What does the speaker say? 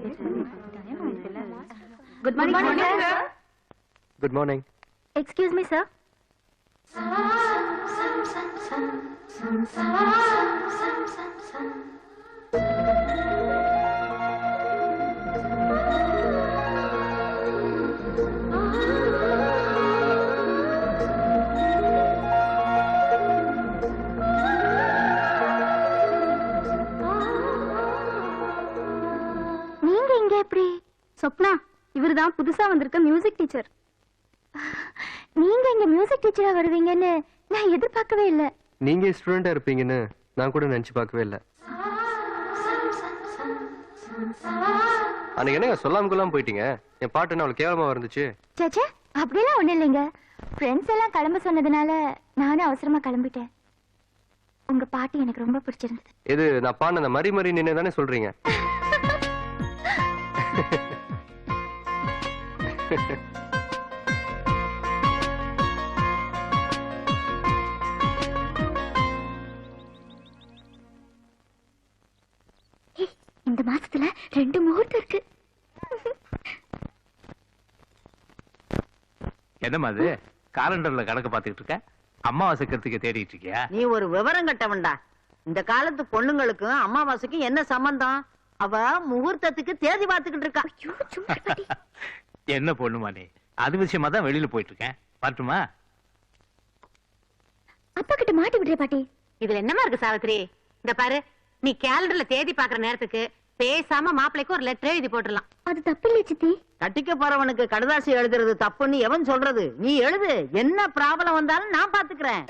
Good morning, sir. Good morning. Excuse me, sir. நீங்க இங்க எப்படி? சொப்னா, இவர்தான் புதுசா வந்திருக்க மியூசிக் டீச்சர். நீங்க இங்க மியூசிக் டீச்சரா வருவீங்கன்னு நான் எதிர்பார்க்கவே இல்ல. நீங்க ஸ்டூடெண்டா இருப்பீங்கன்னு நான் கூட நினைச்சு பார்க்கவே இல்ல. அன்னைக்கு என்ன சொல்லாம கொள்ளாம போயிட்டீங்க? என் பாட்டு என்ன அவ்வளவு கேவலமா இருந்துச்சு? சேச்சே, அப்படியெல்லாம் ஒண்ணு இல்லைங்க. ஃப்ரெண்ட்ஸ் எல்லாம் கிளம்ப சொன்னதுனால நானும் அவசரமா கிளம்பிட்டேன். உங்க பாட்டு எனக்கு ரொம்ப பிடிச்சிருந்தது. இது நான் பாடின அந்த மறி மறி நின்னு தானே சொல்றீங்க? இந்த மாசத்துல 2 முகூர்த்தம் இருக்கு. என்னமா அது காலண்டர்ல கணக்கு பாத்துக்கிட்டு இருக்க? அமாவாசைக்கிறதுக்கு தேடிட்டு இருக்கியா? நீ ஒரு விவரம் கட்டவன்டா. இந்த காலத்து பொண்ணுங்களுக்கும் அமாவாசைக்கும் என்ன சம்பந்தம்? அவ முகூர்த்தத்துக்கு தேதி பார்த்துக்கிட்டு இருக்கா. ஐயோ, சும்மா இருப்பாட்டி. என்ன பொண்ணுமா நீ? அது விஷயமா தான் வெளியில போயிட்டு இருக்கேன். வரட்டுமா? அப்பா கிட்ட மாட்டி விடுற பாட்டி. இதுல என்னமா இருக்கு சாவித்திரி? இந்த பாரு, நீ கேலண்டர்ல தேதி பாக்குற நேரத்துக்கு பேசாம மாப்பிளைக்கு ஒரு லெட்டர் எழுதி போட்டுடலாம். அது தப்பில்லை சித்தி. கட்டிக்க போறவனுக்கு கடுதாசி எழுதுறது தப்புன்னு எவன் சொல்றது? நீ எழுது. என்ன ப்ராப்ளம் வந்தாலும் நான் பாத்துக்கிறேன்.